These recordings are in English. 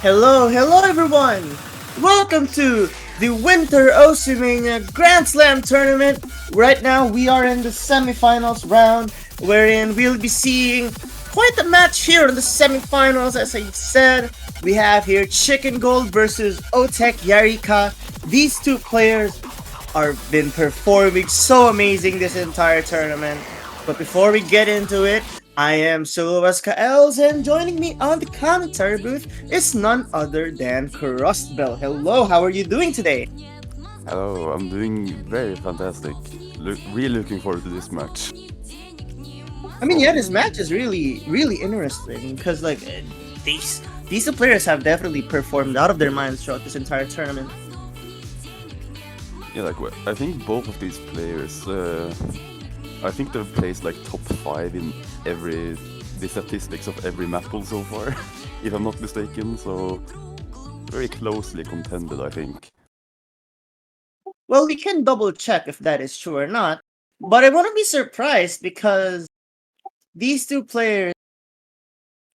Hello everyone! Welcome to the Winter Oceania Grand Slam Tournament. Right now we are in the semifinals round, wherein we'll be seeing quite a match here in the semifinals. As I said, we have here ChickenGold versus OtecYarika. These two players are been performing so amazing this entire tournament. But before we get into it, I am Siluas Kaels, and joining me on the commentary booth is none other than Crustbell. Hello, how are you doing today? Hello, I'm doing very fantastic. Really looking forward to this match. Yeah, this match is really interesting because these two players have definitely performed out of their minds throughout this entire tournament. Yeah, I think both of these players, I think they've placed like top 5 in the statistics of every map pool so far, if I'm not mistaken. So very closely contended, I think. Well, we can double check if that is true or not, but I wouldn't be surprised because these two players.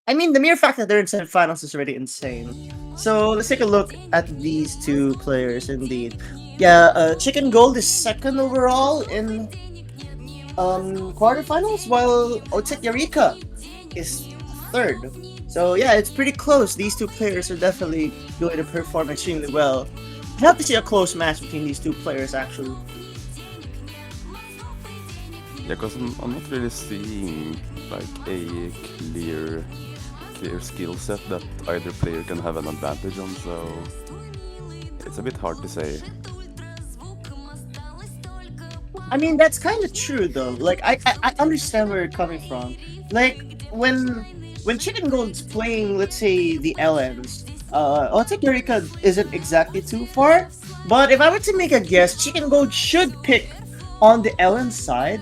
The mere fact that they're in semifinals is already insane. So let's take a look at these two players. Indeed, yeah. ChickenGold is second overall in quarterfinals, while OtecYarika is third. So yeah, it's pretty close. These two players are definitely going to perform extremely well. I have to see a close match between these two players actually. Yeah, because I'm not really seeing like a clear skill set that either player can have an advantage on, so it's a bit hard to say. That's kind of true though. I understand where you're coming from. Like when ChickenGold's playing, let's say the LNs, OtecYarika isn't exactly too far. But if I were to make a guess, ChickenGold should pick on the LN side.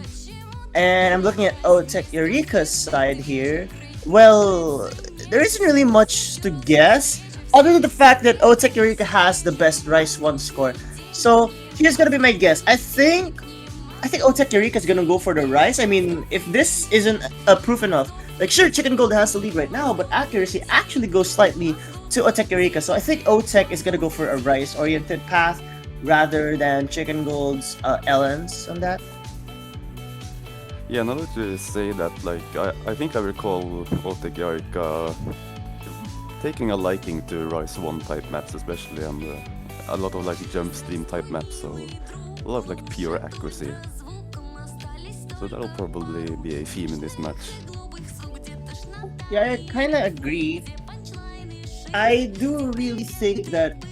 And I'm looking at OtecYarika's side here. Well, there isn't really much to guess, other than the fact that OtecYarika has the best Rice 1 score. So here's gonna be my guess. I think OtecYarika is gonna go for the Rice. If this isn't proof enough, like sure, ChickenGold has the lead right now, but accuracy actually goes slightly to OtecYarika. So I think Otec is gonna go for a Rice-oriented path rather than ChickenGold's LNs on that. Yeah, now that you say that, I think I recall OtecYarika taking a liking to Rise 1 type maps especially, and a lot of jump stream type maps, so a lot of pure accuracy. So that'll probably be a theme in this match. Yeah, I kind of agree. I do really think that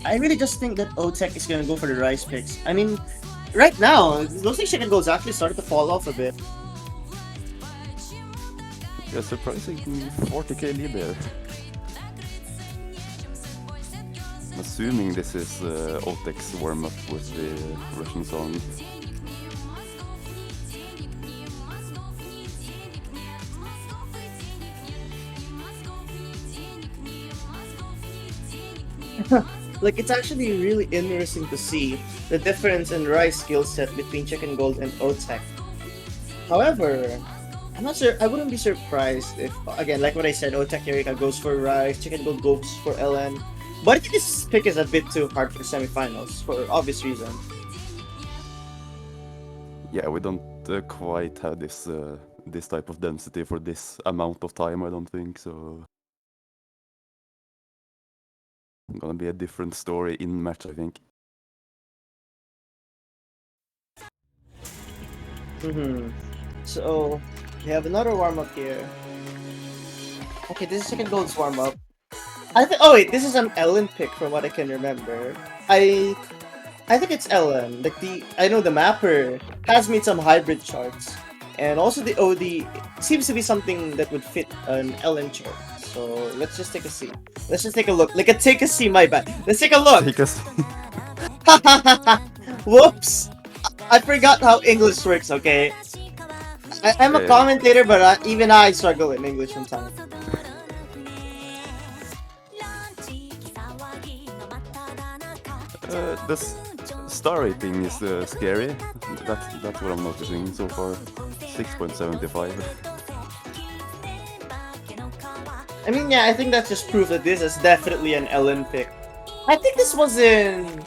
I really just think that Otec is gonna go for the Rice picks. Right now, it looks like ChickenGold's actually started to fall off a bit. Yeah, surprising 40k lead there. I'm assuming this is Otec's warm-up with the Russian song. It's actually really interesting to see the difference in Rice skill set between ChickenGold and Otec. However, I'm not sure. I wouldn't be surprised if, again, like what I said, OtecYarika goes for Rice, ChickenGold goes for LN. But I think this pick is a bit too hard for semifinals for obvious reasons. Yeah, we don't quite have this type of density for this amount of time, I don't think, so gonna be a different story in match, I think. So, we have another warm up here. Okay, this is ChickenGold's warm up. Oh wait, this is an Ellen pick from what I can remember. I think it's Ellen. I know the mapper has made some hybrid charts, and also the OD seems to be something that would fit an Ellen chart. So let's just take a see. Let's just take a look. Take a see. My bad. Let's take a look. Because Whoops! I forgot how English works. Okay, I'm a commentator, but even I struggle in English sometimes. the star rating is scary. That's what I'm noticing so far. 6.75. I mean, yeah, I think that's just proof that this is definitely an Ellen pick. I think this was in.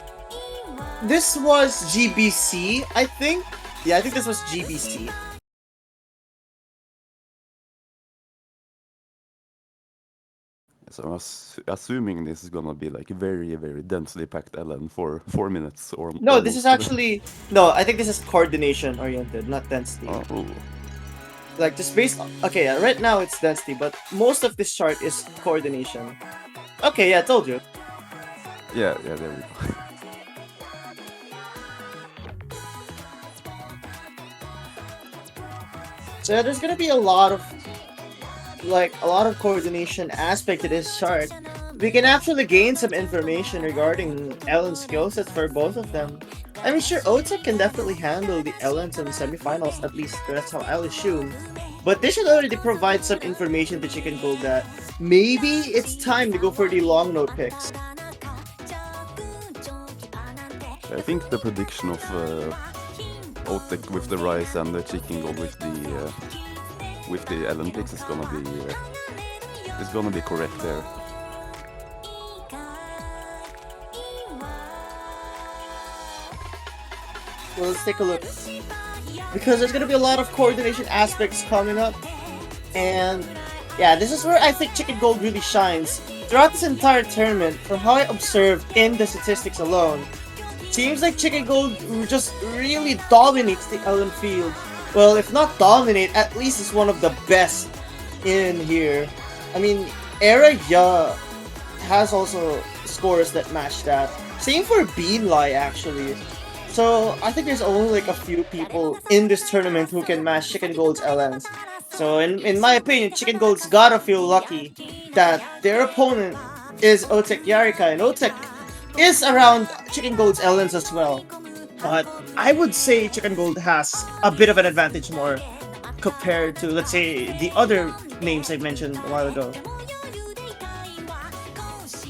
This was GBC, I think. Yeah, I think this was GBC. So I'm assuming this is gonna be like very, very densely packed Ellen for 4 minutes or No, this is almost. actually. No, I think this is coordination oriented, not density. Oh, Like, just based. Okay, yeah, right now it's density, but most of this chart is coordination. Okay, yeah, I told you. yeah, yeah, there we go. So yeah, there's gonna be a lot of a lot of coordination aspect to this chart. We can actually gain some information regarding Ellen's skill sets for both of them. I mean, sure, Otek can definitely handle the Ellens in the semifinals, at least that's how I'll assume. But this should already provide some information to Chicken Gold that maybe it's time to go for the long note picks. I think the prediction of Otek with the rice and the chicken gold with the Olympics is gonna be correct there. Well, let's take a look. Because there's gonna be a lot of coordination aspects coming up. And yeah, this is where I think Chicken Gold really shines. Throughout this entire tournament, from how I observed in the statistics alone, seems like Chicken Gold just really dominates the Ellen field. Well, if not dominate, at least is one of the best in here. I mean, Era Ya has also scores that match that. Same for Beanlie, actually. So I think there's only like a few people in this tournament who can match Chicken Gold's LNs. So in my opinion, Chicken Gold's gotta feel lucky that their opponent is OtecYarika, and Otek is around Chicken Gold's LNs as well. But I would say Chicken Gold has a bit of an advantage more compared to, let's say, the other names I mentioned a while ago.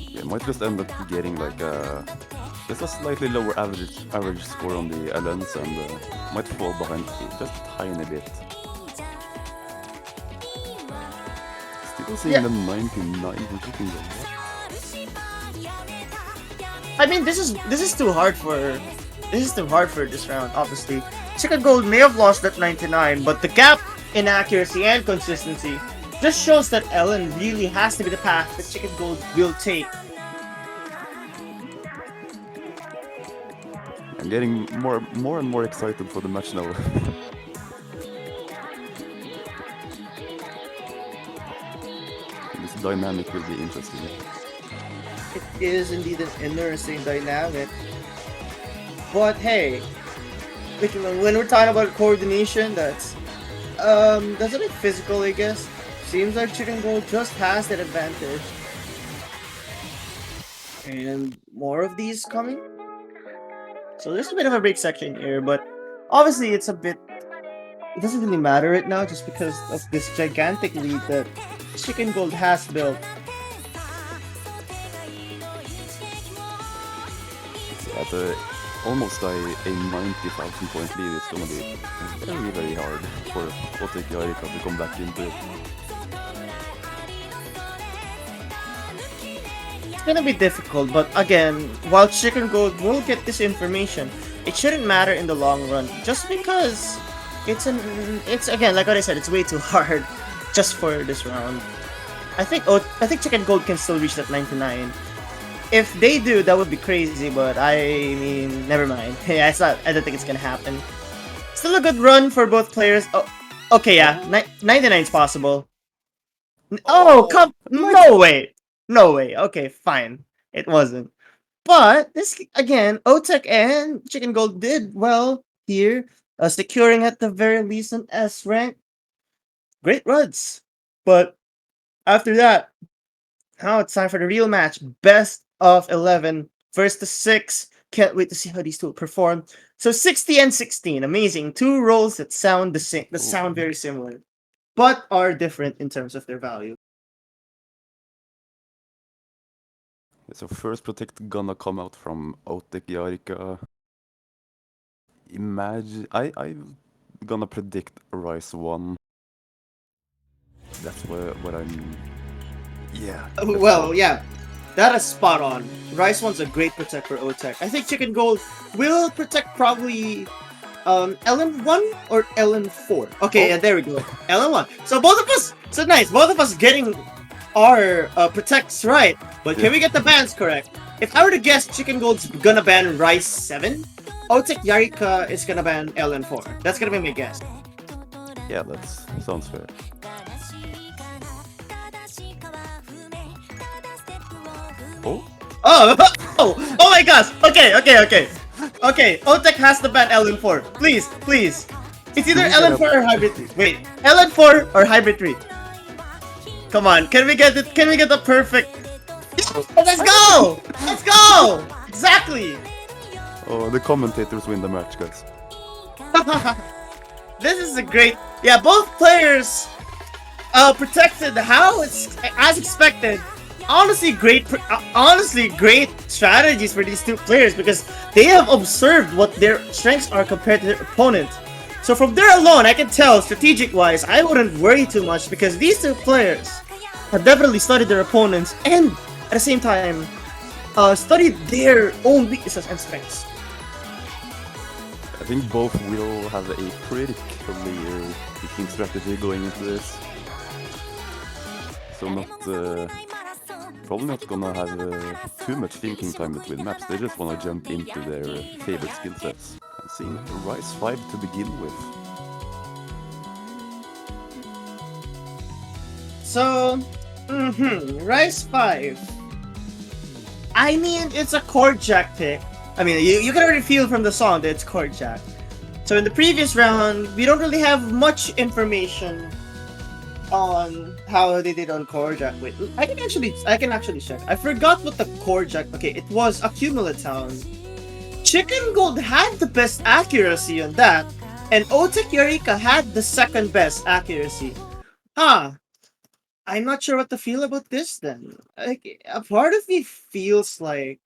Yeah, might just end up getting like just a slightly lower average score on the Allens and might fall behind just a tiny bit. Still seeing Yeah, the 99 for chicken gold. I mean this is too hard for this round. Obviously, Chicken Gold may have lost that 99, but the gap in accuracy and consistency just shows that Ellen really has to be the path that Chicken Gold will take. I'm getting more and more excited for the match now. This dynamic will be interesting. It is indeed an interesting dynamic. But hey, when we're talking about coordination, that's a bit physical, I guess. Seems like Chicken Gold just has that advantage. And more of these coming. So there's a bit of a break section here, but obviously it's a bit. It doesn't really matter right now just because of this gigantic lead that Chicken Gold has built. At almost a 90,000 point lead, it's gonna be very hard for OtecYarika to come back into it. It's gonna be difficult, but again, while Chicken Gold will get this information, it shouldn't matter in the long run. Just because it's again, like what I said, it's way too hard just for this round. I think Chicken Gold can still reach that 99. If they do, that would be crazy, but I mean, never mind. Yeah, I don't think it's gonna happen. Still a good run for both players. Oh, okay, yeah, 99 is possible. Oh, come, no way, no way. Okay, fine, it wasn't. But this again, Otek and Chicken Gold did well here, securing at the very least an S rank. Great runs, but after that, now it's time for the real match. Best of 11 versus the 6. Can't wait to see how these two perform. So 60 and 16. Amazing. Two roles that sound the same, that sound very similar, but are different in terms of their value. So first protect gonna come out from OtecYarika. Imagine I'm gonna predict Rise 1. That's what I'm Yeah, let's go. Well, yeah, that is spot on. Rice one's a great protect for Otek. I think Chicken Gold will protect probably LM1 or LM4. Okay, Oh, yeah, there we go. LM1. So both of us, so nice. Both of us getting our protects right. But can yeah, we get the bans correct? If I were to guess, Chicken Gold's gonna ban Rice 7. OtecYarika is gonna ban LM4. That's gonna be my guess. yeah, that sounds fair. Oh, Oh, oh my gosh. Okay. Otek has to ban LN4. Please, please. It's do either we get a? LN4 or Hybrid 3. Wait, LN4 or Hybrid 3. Come on, can we get it? Can we get the perfect? Let's go! Let's go! Exactly. Oh, the commentators win the match, guys. This is a great. Yeah, both players protected how it's as expected. Honestly, great strategies for these two players because they have observed what their strengths are compared to their opponent. So from there alone, I can tell strategic-wise, I wouldn't worry too much because these two players have definitely studied their opponents and at the same time, studied their own weaknesses and strengths. I think both will have a pretty clear picking strategy going into this. So not probably not gonna have too much thinking time between maps. They just wanna jump into their favorite skill sets. And seeing Rise 5 to begin with. So, Rice 5. I mean, it's a chord jack pick. I mean, you can already feel from the song that it's chord jack. So in the previous round, we don't really have much information on how they did on chord jack. Wait, I can actually check. I forgot what the chord jack. Okay, it was Accumulatown. Chicken Gold had the best accuracy on that, and OtecYarika had the second best accuracy. Huh. I'm not sure what to feel about this then. Like a part of me feels like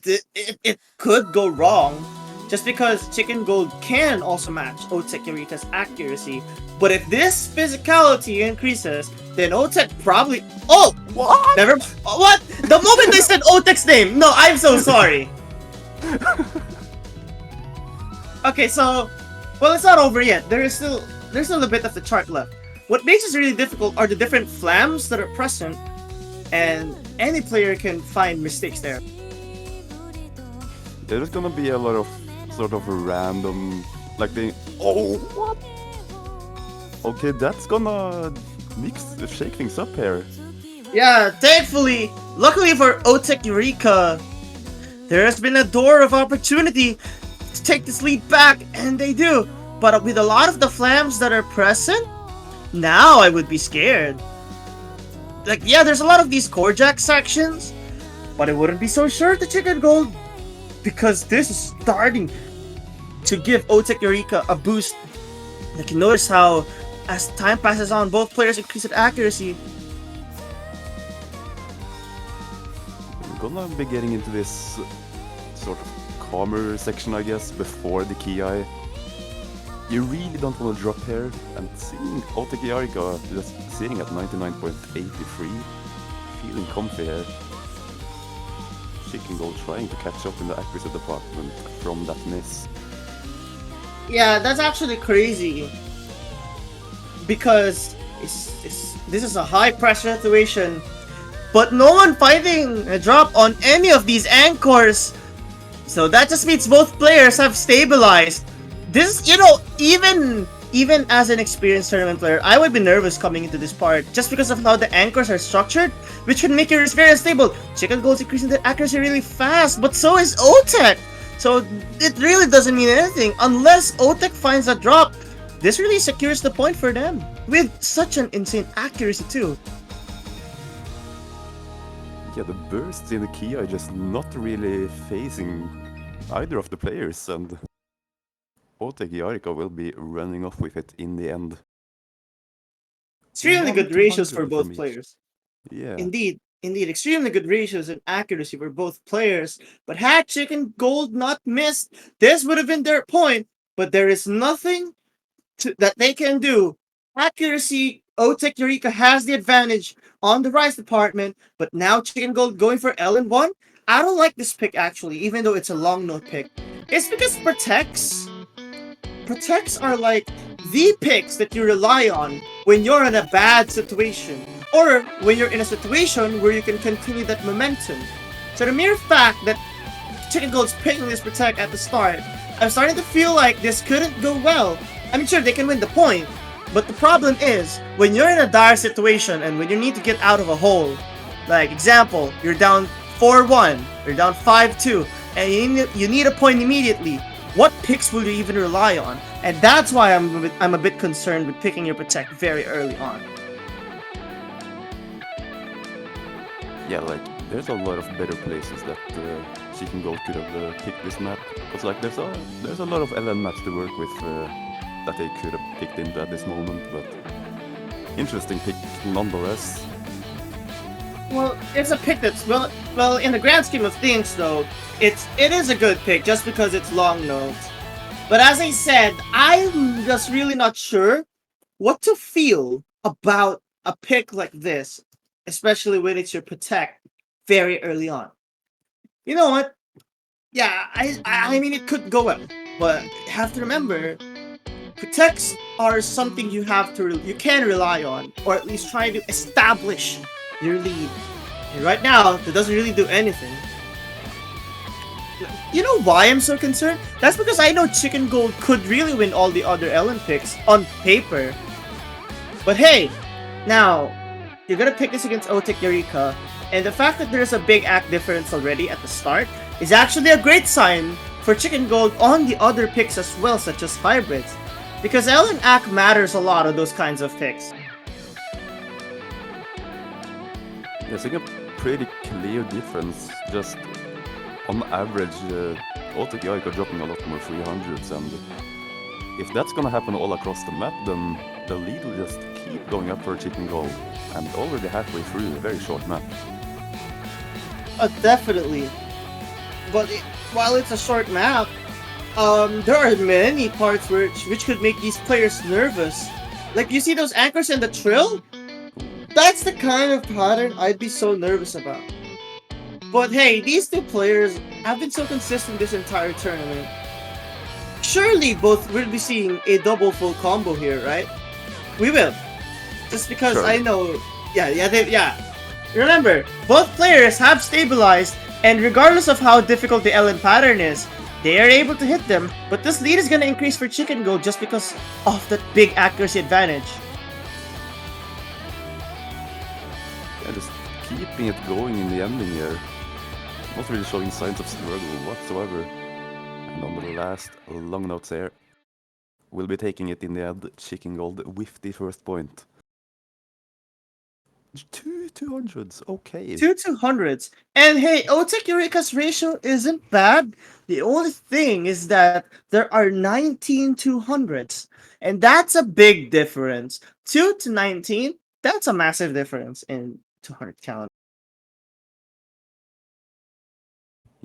it could go wrong just because Chicken Gold can also match OtecYarika's accuracy. But if this physicality increases, then Otek probably. Oh! What? Never. What? The moment I said Otek's name! No, I'm so sorry. Okay, so. Well, it's not over yet. There's still a bit of the chart left. What makes this really difficult are the different flams that are present, and any player can find mistakes there. There's gonna be a lot of sort of random, like they. Oh, what? Okay, that's gonna shake things up here. Yeah, thankfully, luckily for OtecYarika, there has been a door of opportunity to take this lead back, and they do. But with a lot of the flams that are present, now I would be scared. Like, yeah, there's a lot of these core jack sections, but I wouldn't be so sure to Chicken Gold because this is starting to give OtecYarika a boost. Like, you notice how as time passes on, both players increase in accuracy. We're gonna be getting into this sort of calmer section, I guess, before the Ki. You really don't want to drop here, and seeing OtecYarika just sitting at 99.83, feeling comfy here. ChickenGold trying to catch up in the accuracy department from that miss. Yeah, that's actually crazy. Because this is a high pressure situation, but no one finding a drop on any of these anchors. So that just means both players have stabilized. This, even as an experienced tournament player, I would be nervous coming into this part just because of how the anchors are structured, which can make your wrist very unstable. Chicken Gold's increasing their accuracy really fast, but so is Otek. So it really doesn't mean anything unless Otek finds a drop. This really secures the point for them with such an insane accuracy too. Yeah, the bursts in the Ki are just not really phasing either of the players, and OtecYarika will be running off with it in the end. Extremely good ratios for 1 to 100 both from each. players. Yeah. Indeed, extremely good ratios and accuracy for both players. But had Chicken Gold not missed, this would have been their point. But there is nothing that they can do. Accuracy OtecYarika has the advantage on the Rise department, but now ChickenGold going for LN1. I don't like this pick actually, even though it's a long note pick. It's because protects are like the picks that you rely on when you're in a bad situation, or when you're in a situation where you can continue that momentum. So the mere fact that ChickenGold's picking this protect at the start, I'm starting to feel like this couldn't go well. I mean, sure, they can win the point, but the problem is, when you're in a dire situation and when you need to get out of a hole, like example, you're down 4-1, you're down 5-2, and you need a point immediately, what picks will you even rely on? And that's why I'm a bit concerned with picking your protect very early on. Yeah, like there's a lot of better places that ChickenGold could have picked this map. Because like there's a lot of LN maps to work with that they could have picked into at this moment, but interesting pick nonetheless. Well, it's a pick that's well in the grand scheme of things though, it is a good pick just because it's long notes. But as I said, I'm just really not sure what to feel about a pick like this, especially when it's your protect very early on. You know what? Yeah, I mean it could go well, but you have to remember protects are something you can rely on, or at least try to establish your lead. And right now, that doesn't really do anything. You know why I'm so concerned? That's because I know ChickenGold could really win all the other Ellen picks on paper. But hey, now, you're gonna pick this against OtecYarika, and the fact that there's a big act difference already at the start is actually a great sign for ChickenGold on the other picks as well, such as hybrids. Because Ellen act matters a lot on those kinds of picks. There's like a pretty clear difference. Just on average, OtecYarika dropping a lot more 300s, and if that's gonna happen all across the map, then the lead will just keep going up for ChickenGold, and already halfway through a very short map. Definitely. But while it's a short map, there are many parts which could make these players nervous. Like, you see those anchors in the trill? That's the kind of pattern I'd be so nervous about. But hey, these two players have been so consistent this entire tournament. Surely both will be seeing a double full combo here, right? We will. Just because Sure. I know... Yeah. Remember, both players have stabilized, and regardless of how difficult the Ellen pattern is, they are able to hit them, but this lead is gonna increase for ChickenGold just because of that big accuracy advantage. Yeah, just keeping it going in the ending here. Not really showing signs of struggle whatsoever. And on the last long notes here, we'll be taking it in the end, ChickenGold with the first point. Two 200s, okay. Two 200s. And hey, OtecYarika's ratio isn't bad. The only thing is that there are 19 200s. And that's a big difference. 2 to 19, that's a massive difference in 200 count.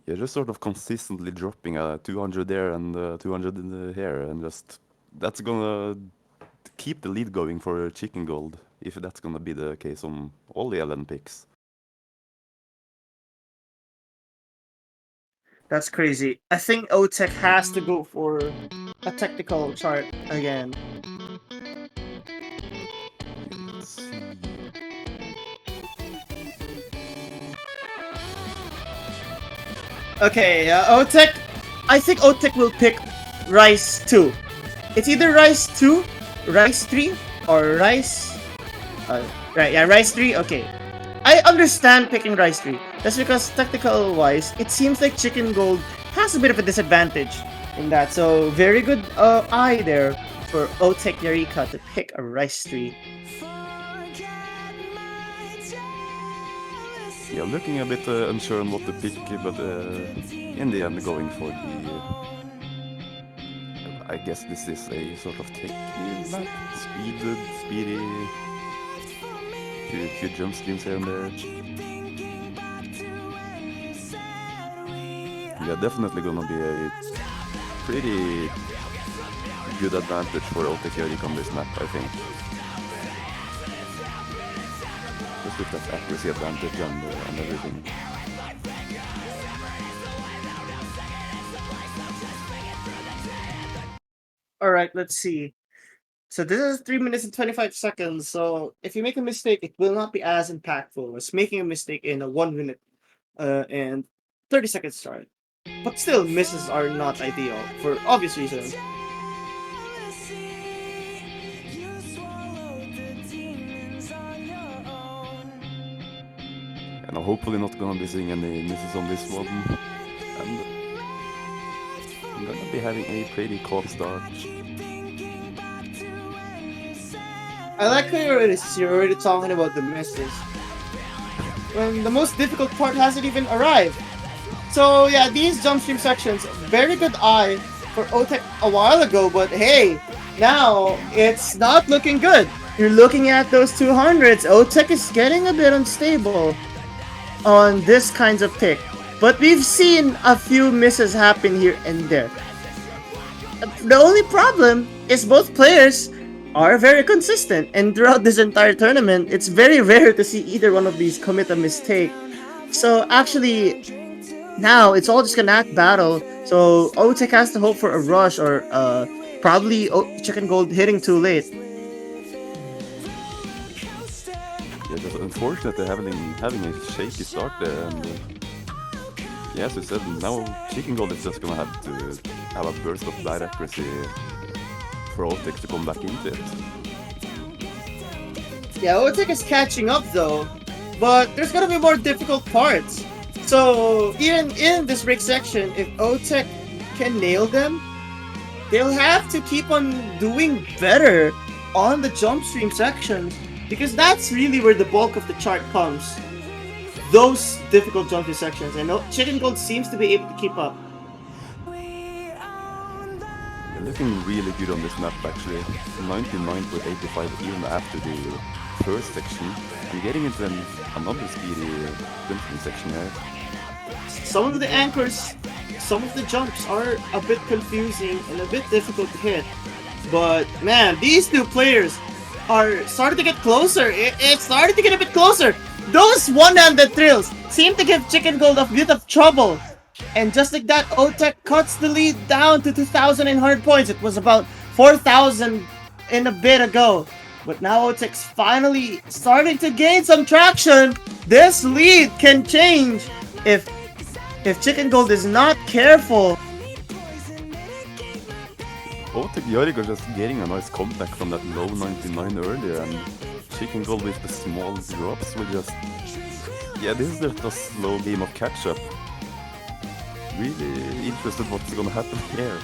Yeah, just sort of consistently dropping a 200 there and 200 in here, and just that's gonna keep the lead going for ChickenGold, if that's gonna be the case on all the Ellen picks. That's crazy. I think Otec has to go for a technical chart again. Let's see. Okay, Otec. I think Otec will pick Rice 2. It's either Rice 2, Rice 3, or Rice... Rice 3, okay. I understand picking Rice 3. That's because technical-wise, it seems like ChickenGold has a bit of a disadvantage in that. So, very good eye there for OtecYarika to pick a Rice 3. Yeah, looking a bit unsure on what to pick, but in the end going for the... I guess this is a sort of tech map, speedy, few jump streams here and there. Yeah, definitely gonna be a pretty good advantage for OtecYarika on this map, I think. just with that accuracy advantage and everything. All right, let's see. So this is 3 minutes and 25 seconds. So if you make a mistake, it will not be as impactful as making a mistake in a 1 minute and 30 seconds start. But still, misses are not ideal for obvious reasons. And I'm hopefully not gonna be seeing any misses on this one. And I'm gonna be having a pretty calm start. I like how you're already talking about the misses when the most difficult part hasn't even arrived. So yeah, these jump stream sections, very good eye for Otek a while ago, but hey, now it's not looking good. You're looking at those 200s. Otek is getting a bit unstable on this kinds of pick. But we've seen a few misses happen here and there. The only problem is both players are very consistent, and throughout this entire tournament, it's very rare to see either one of these commit a mistake. So actually, now it's all just a knack battle. So Otek has to hope for a rush or probably Chicken Gold hitting too late. Yeah, just unfortunately having a shaky start there, and yeah, as you said, now ChickenGold is just gonna have to have a burst of bad accuracy for Otek to come back into it. Yeah, Otek is catching up though, but there's gonna be more difficult parts. So even in this break section, if Otek can nail them, they'll have to keep on doing better on the jump stream sections because that's really where the bulk of the chart comes. Those difficult jump stream sections, and Chicken Gold seems to be able to keep up. They're looking really good on this map actually. 99.85 even after the first section. And getting into another speedy jumping section here. Some of the anchors, some of the jumps are a bit confusing and a bit difficult to hit. But man, these two players are starting to get closer. It's starting to get a bit closer. Those one-handed thrills seem to give Chicken Gold a bit of trouble. And just like that, Otek cuts the lead down to 2,000 in hard points. It was about 4,000 in a bit ago. But now Otek's finally starting to gain some traction. This lead can change if Chicken Gold is not careful. OtecYarika just getting a nice comeback from that low 99 earlier, and ChickenGold with the small drops will just... Yeah, this is just a slow game of catch-up. Really interested what's gonna happen here.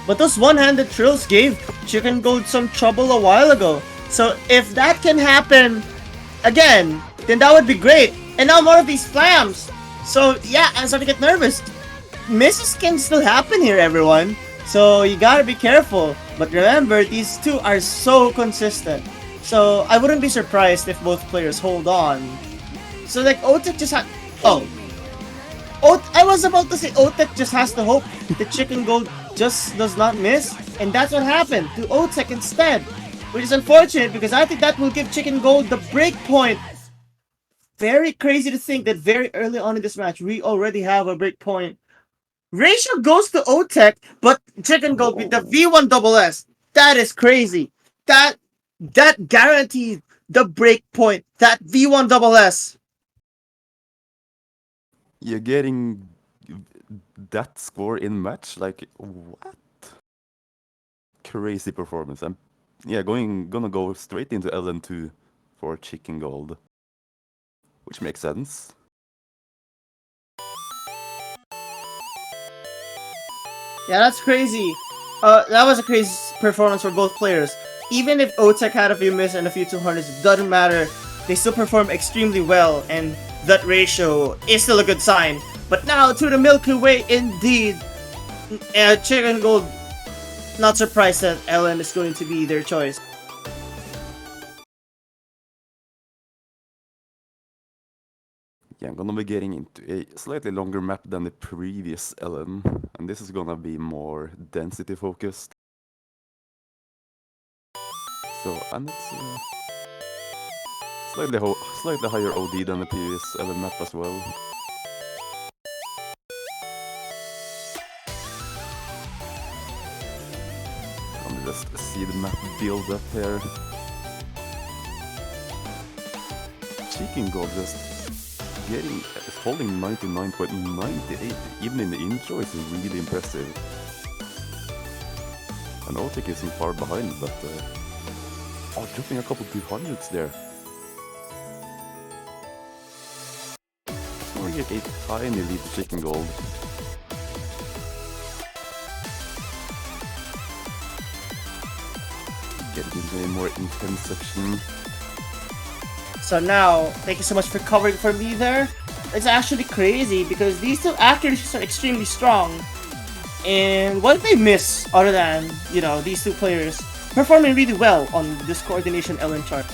But those one-handed trills gave Chicken Gold some trouble a while ago. So if that can happen again, then that would be great. And now more of these flams. So yeah, I'm starting to get nervous. Misses can still happen here, everyone. So you gotta be careful. But remember, these two are so consistent. So I wouldn't be surprised if both players hold on. So like Otek just had... Oh. I was about to say Otek just has to hope that Chicken Gold just does not miss. And that's what happened to Otek instead. Which is unfortunate because I think that will give Chicken Gold the break point. Very crazy to think that very early on in this match, we already have a break point. Ratio goes to Otek, but Chicken Gold with the V1 double S. That is crazy. That guaranteed the break point. That V1 double S. You're getting that score in match? Like, what? Crazy performance. I'm gonna go straight into LN2 for ChickenGold. Which makes sense. Yeah, that's crazy. That was a crazy performance for both players. Even if Otek had a few misses and a few 200s, it doesn't matter. They still perform extremely well, and that ratio is still a good sign. But now to the Milky Way, indeed. Chicken Gold, not surprised that LM is going to be their choice. Yeah, I'm gonna be getting into a slightly longer map than the previous LN, and this is gonna be more density focused. So, and Slightly higher OD than the previous Ellen map as well. Let me just see the map build up here. ChickenGold just holding 99.98 even in the intro is really impressive. And Otek isn't far behind, but dropping a couple 200s there. We're getting a tiny lead to ChickenGold. Getting into a more intense section. So now, thank you so much for covering for me there. It's actually crazy because these two accuracies are extremely strong. And what did they miss other than, you know, these two players performing really well on this coordination LN chart?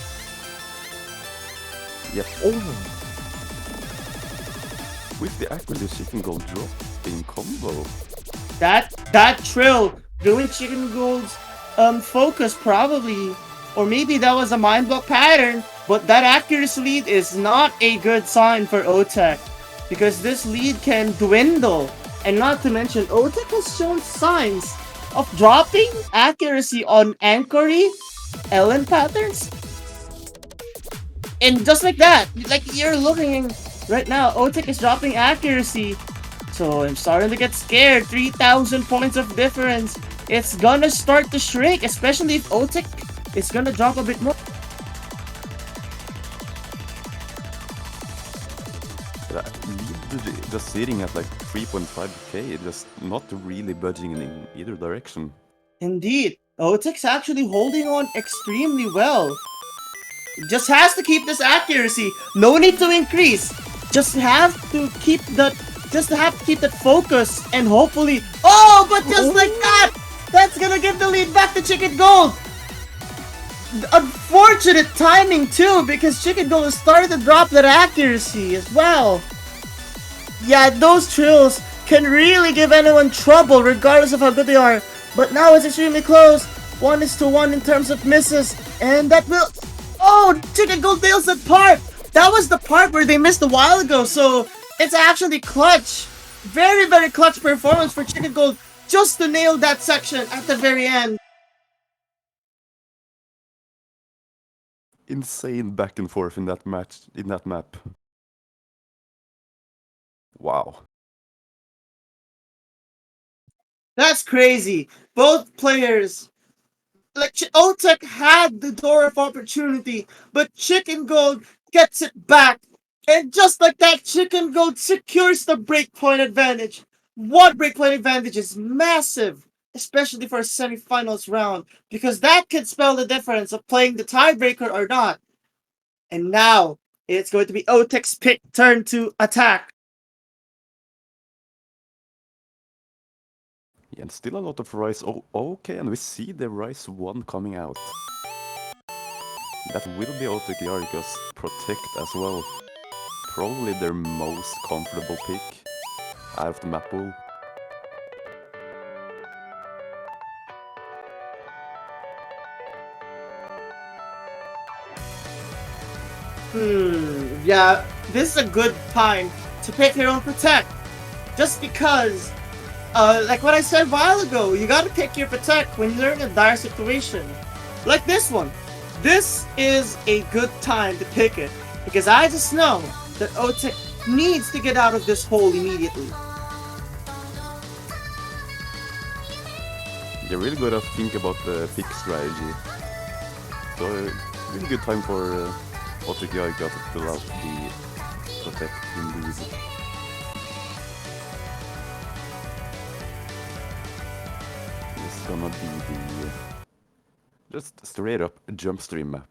Yep. Oh! With the accuracy, ChickenGold dropping combo. That trill ruined ChickenGold's focus probably. Or maybe that was a mind block pattern. But that accuracy lead is not a good sign for Otek, because this lead can dwindle. And not to mention, Otek has shown signs of dropping accuracy on Anchory Ellen patterns. And just like that, like you're looking right now, Otek is dropping accuracy. So I'm starting to get scared. 3,000 points of difference. It's gonna start to shrink, especially if Otek is gonna drop a bit more. Just sitting at like 3.5k, just not really budging in either direction. Indeed, Otek's actually holding on extremely well. Just has to keep this accuracy. No need to increase. Just have to keep that. Just have to keep that focus and hopefully. Oh, but just like that, that's gonna give the lead back to ChickenGold. Unfortunate timing too, because ChickenGold has started to drop that accuracy as well. Yeah, those trills can really give anyone trouble regardless of how good they are. But now it's extremely close. 1:1 in terms of misses. And that will... Oh, ChickenGold nails that part. That was the part where they missed a while ago. So it's actually clutch. Very, very clutch performance for ChickenGold just to nail that section at the very end. Insane back and forth in that map. Wow. That's crazy. Both players, like Otek had the door of opportunity, but ChickenGold gets it back. And just like that, ChickenGold secures the breakpoint advantage. One breakpoint advantage is massive, especially for a semifinals round, because that can spell the difference of playing the tiebreaker or not. And now, it's going to be Otek's turn to attack. Yeah, and still a lot of Rise. Oh, okay, and we see the Rise 1 coming out. That will be OtecYarika's Protect as well. Probably their most comfortable pick out of the map pool. Yeah, this is a good time to pick your own Protect. Just because, like what I said a while ago, you gotta pick your Protect when you're in a dire situation. Like this one. This is a good time to pick it, because I just know that Otek needs to get out of this hole immediately. You're really gotta think about the pick strategy. So, really good time for OtecYarika to pull out the Protect indeed. It's gonna be the just straight up jump stream map.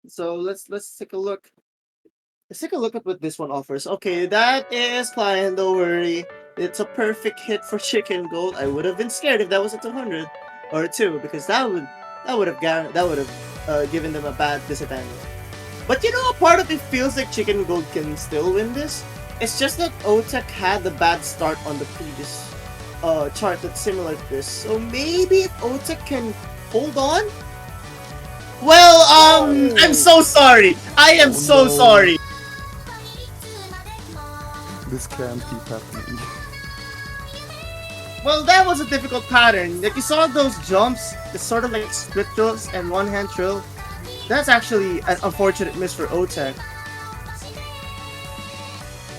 So let's take a look. Let's take a look at what this one offers. Okay, that is fine, don't worry. It's a perfect hit for ChickenGold. I would have been scared if that was a 200 or a 2, because that would have given them a bad disadvantage. But you know, a part of it feels like ChickenGold can still win this. It's just that Otek had the bad start on the previous chart that's similar to this. So maybe if Otek can Hold on. Well, I'm Oh, so sorry. I am oh so no. sorry. This can't keep happening. Well, that was a difficult pattern. Like you saw those jumps, it's sort of like split drills and one hand drill. That's actually an unfortunate miss for Otek.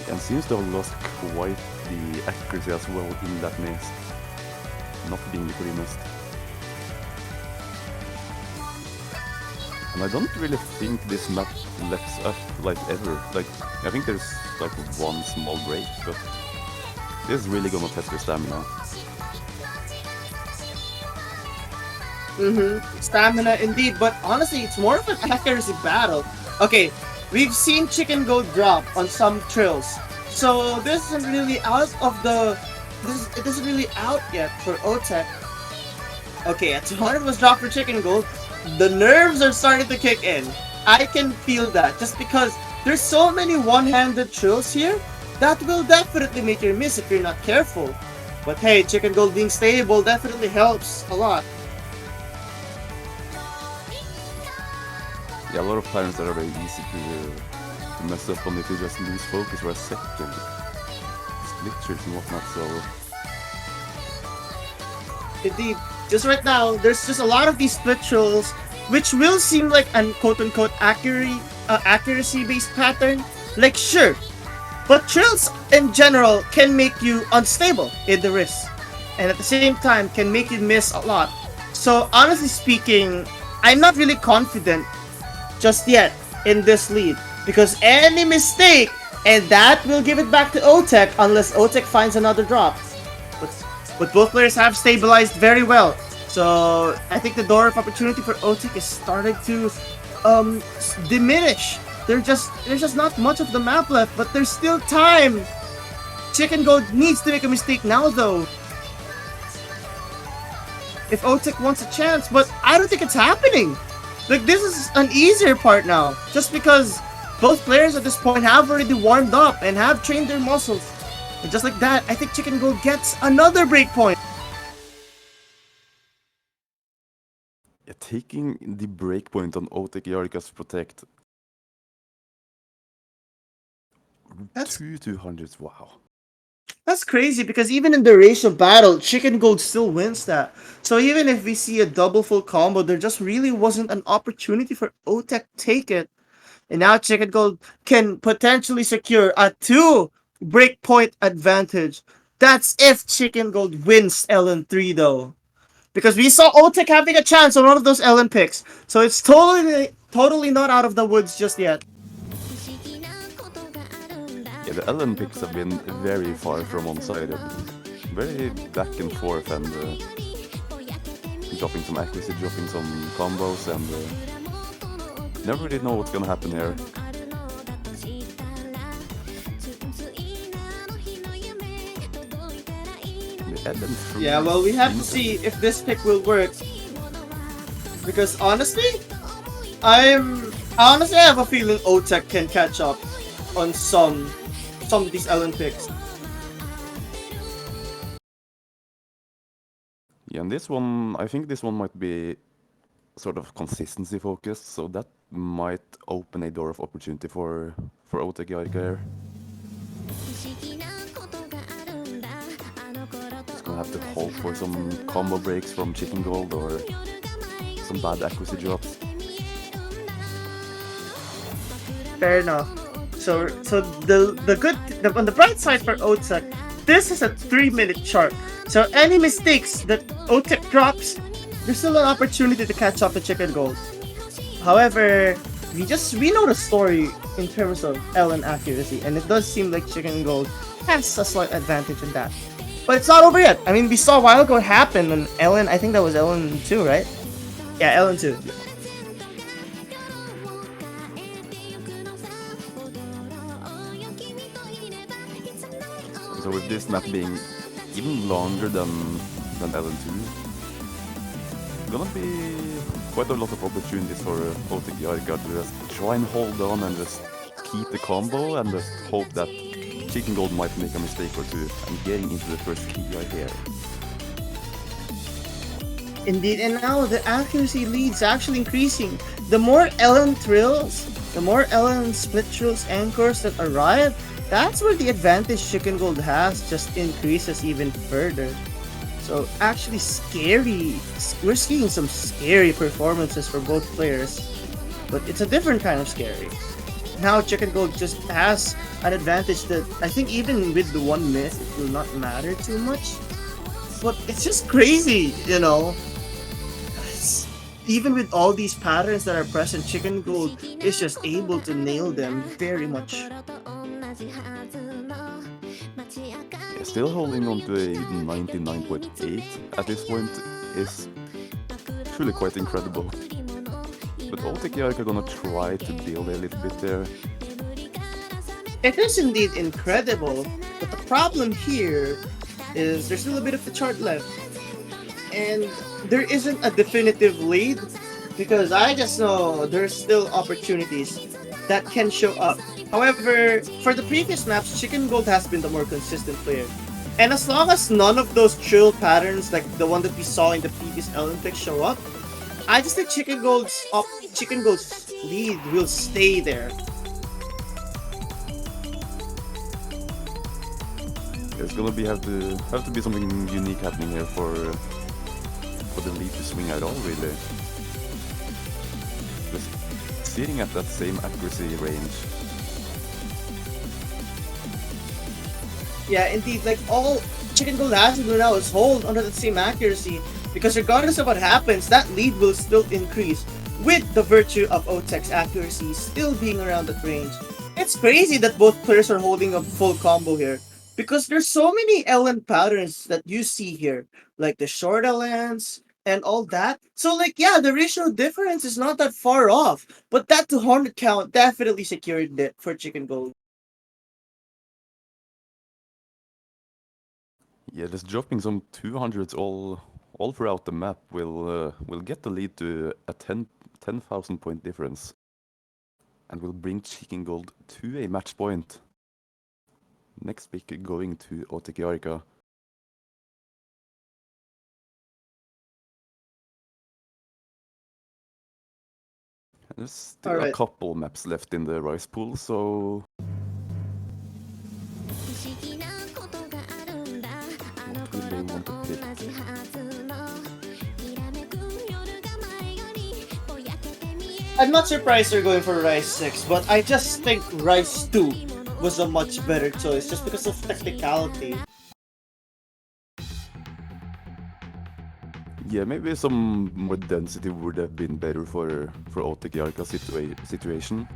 And seems to have lost quite the accuracy as well in that miss. Not being equally missed. And I don't really think this map lets up like ever. Like I think there's like one small break, but this is really gonna test your stamina. Stamina indeed, but honestly, it's more of an accuracy battle. Okay, we've seen Chicken Gold drop on some trills, so this isn't really out of the. It isn't really out yet for Otek. Okay, a 200 was dropped for Chicken Gold. The nerves are starting to kick in. I can feel that just because there's so many one-handed trills here that will definitely make you miss if you're not careful. But hey, Chicken Gold being stable definitely helps a lot. Yeah, a lot of times that are very easy to mess up on if you just lose focus for a second. Glitches and whatnot, so Indeed, just right now, there's just a lot of these split trills, which will seem like an quote-unquote accuracy-based pattern. Like, sure, but trills in general can make you unstable in the wrist, and at the same time can make you miss a lot. So honestly speaking, I'm not really confident just yet in this lead because any mistake and that will give it back to Otek unless Otek finds another drop. But, but both players have stabilized very well. So I think the door of opportunity for Otek is starting to diminish. There's just not much of the map left, but there's still time. Chicken Gold needs to make a mistake now though. If Otek wants a chance, but I don't think it's happening. Like, this is an easier part now, just because both players at this point have already warmed up and have trained their muscles. And just like that, I think Chicken Gold gets another breakpoint. yeah, taking the breakpoint on OtecYarika's protect. That's 200s, wow. That's crazy because even in the ratio battle, Chicken Gold still wins that. So even if we see a double full combo, there just really wasn't an opportunity for Otek to take it. And now Chicken Gold can potentially secure a 2 breakpoint advantage. That's if Chicken Gold wins LN3 though. Because we saw Otek having a chance on one of those LN picks. So it's totally not out of the woods just yet. Yeah, the Ellen picks have been very far from one-sided. Very back and forth and dropping some accuracy, dropping some combos, and never really know what's gonna happen here. The Ellen Yeah, well, we have to see if this pick will work. Because honestly, I have a feeling Otek can catch up on some of these Ellen picks. Yeah, and this one, I think this one might be sort of consistency focused, so that might open a door of opportunity for OtecYarika here. Just gonna have to hope for some combo breaks from ChickenGold or some bad accuracy drops. Fair enough. So on the bright side for Otek, this is a 3-minute chart. So any mistakes that Otek drops, there's still an opportunity to catch up to Chicken Gold. However, we know the story in terms of Ellen accuracy, and it does seem like Chicken Gold has a slight advantage in that. But it's not over yet. I mean, we saw a while ago what happened on Ellen. I think that was Ellen 2, right? Yeah, Ellen 2. So with this map being even longer than LN2, gonna be quite a lot of opportunities for OtecYarika to just try and hold on and just keep the combo and just hope that ChickenGold might make a mistake or two and getting into the first key right here. Indeed, and now the accuracy lead's actually increasing. The more Ellen trills, the more Ellen split trills anchors that arrive, that's where the advantage ChickenGold has just increases even further. So actually scary. We're seeing some scary performances for both players, but it's a different kind of scary. Now ChickenGold just has an advantage that I think even with the one miss, it will not matter too much. But it's just crazy, you know. Even with all these patterns that are present, ChickenGold is just able to nail them very much. Yeah, still holding on to a 99.8 at this point is truly quite incredible. But OtecYarika gonna try to build a little bit there. It is indeed incredible, but the problem here is there's still a bit of the chart left. And there isn't a definitive lead because I just know there's still opportunities that can show up. However, for the previous maps, ChickenGold has been the more consistent player. And as long as none of those trill patterns like the one that we saw in the previous Olympics show up, I just think ChickenGold's lead will stay there. There's gonna have to be something unique happening here for the lead to swing at all, really. Just sitting at that same accuracy range. Yeah, indeed. Like all ChickenGold has to do now is hold under the same accuracy because regardless of what happens, that lead will still increase with the virtue of Otek's accuracy still being around that range. It's crazy that both players are holding a full combo here because there's so many LN patterns that you see here, like the short LNs and all that. So like yeah, the ratio difference is not that far off, but that 200 count definitely secured it for ChickenGold. Yeah, just dropping some 200s all throughout the map will get the lead to a 10,000 point difference, and will bring ChickenGold to a match point. Next pick going to OtecYarika. There's still a Alright. couple maps left in the rice pool, so what will they want to pick? I'm not surprised they're going for Rice 6, but I just think Rice 2 was a much better choice just because of technicality. Yeah, maybe some more density would have been better for OtecYarika's situation.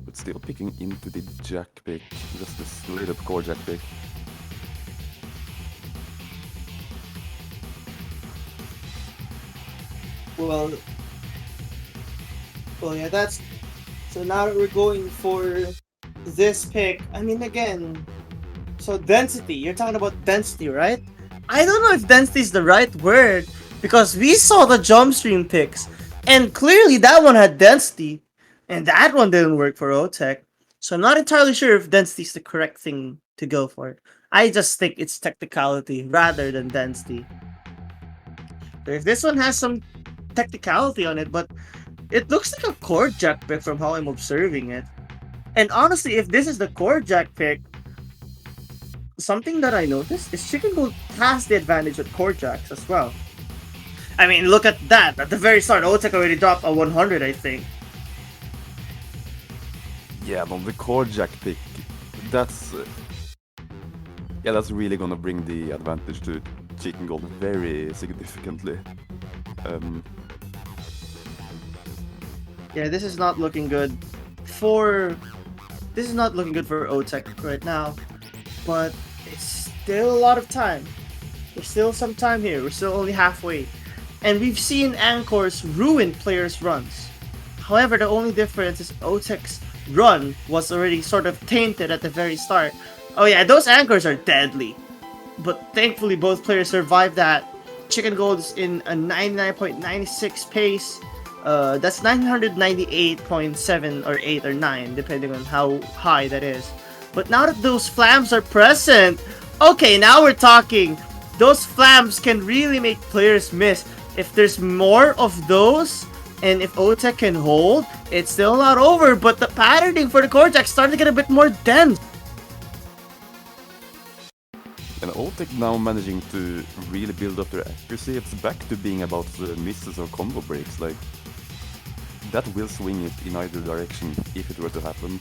But still picking into the jack pick, just a straight up core jack pick. Well, yeah, that's so now that we're going for this pick. I mean, again, so density. You're talking about density, right? I don't know if density is the right word because we saw the jump stream picks, and clearly that one had density, and that one didn't work for Otek. So I'm not entirely sure if density is the correct thing to go for. I just think it's technicality rather than density. So if this one has some technicality on it, but it looks like a core jack pick from how I'm observing it. And honestly, if this is the core jack pick, something that I noticed is ChickenGold has the advantage with core jacks as well. I mean, look at that. At the very start, Otek already dropped a 100, I think. Yeah, but the core jack pick, that's yeah, that's really gonna bring the advantage to ChickenGold very significantly. Yeah, this is not looking good for Otek right now. But it's still a lot of time. There's still some time here. We're still only halfway. And we've seen anchors ruin players' runs. However, the only difference is Otek's run was already sort of tainted at the very start. Oh yeah, those anchors are deadly. But thankfully both players survived that. ChickenGold is in a 99.96 pace. That's 998.7 or 8 or 9, depending on how high that is. But now that those flams are present, okay, now we're talking. those flamps can really make players miss. If there's more of those, and if Otek can hold, it's still not over, but the patterning for the Cortex starting to get a bit more dense. And Otek now managing to really build up their accuracy. It's back to being about the misses or combo breaks. Like, that will swing it in either direction if it were to happen.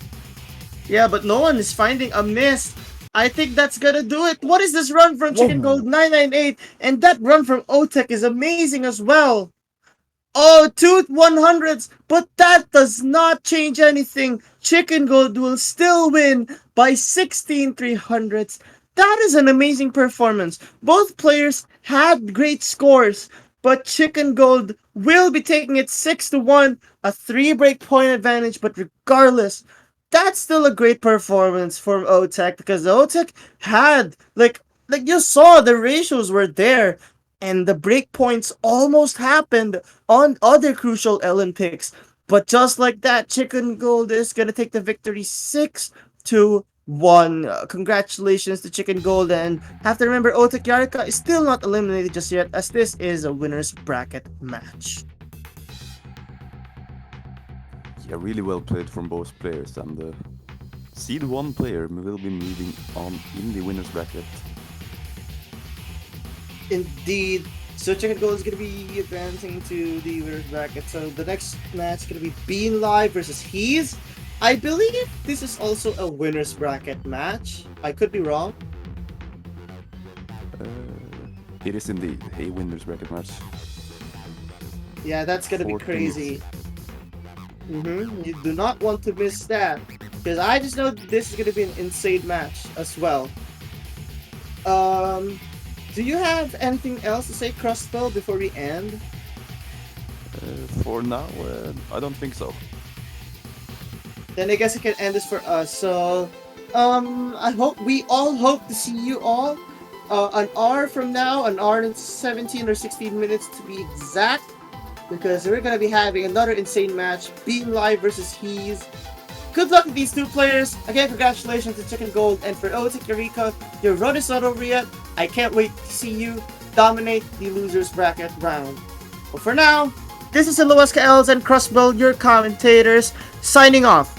Yeah, but no one is finding a miss. I think that's gonna do it. What is this run from Chicken Gold 998? And that run from Otek is amazing as well. Oh, two 100s, but that does not change anything. Chicken Gold will still win by 16 300s. That is an amazing performance. Both players had great scores, but Chicken Gold will be taking it 6-1, a 3 break point advantage, but regardless, that's still a great performance from Otek because Otek had like you saw the ratios were there and the breakpoints almost happened on other crucial Ellen picks. But just like that, Chicken Gold is gonna take the victory 6-1. Congratulations to Chicken Gold, and have to remember OtecYarika is still not eliminated just yet, as this is a winner's bracket match. Yeah, really well played from both players, and the seed 1 player will be moving on in the winner's bracket. Indeed. So Chicken Gold is going to be advancing to the winner's bracket. So the next match is going to be Bean Live versus He's. I believe this is also a winner's bracket match. I could be wrong. It is indeed a winner's bracket match. Yeah, that's going to be 14th. crazy. You do not want to miss that. Because I just know this is going to be an insane match as well. Do you have anything else to say, Crossbow, before we end? For now, I don't think so. Then I guess I can end this for us. So, we all hope to see you all an hour from now, an hour and 17 or 16 minutes to be exact, because we're gonna be having another insane match, Being Live versus He's. Good luck to these two players. Again, congratulations to Chicken Gold, and for OtecYarika, your run is not over yet. I can't wait to see you dominate the losers bracket round. But for now, this is the WOGST and Crossbow, your commentators, signing off.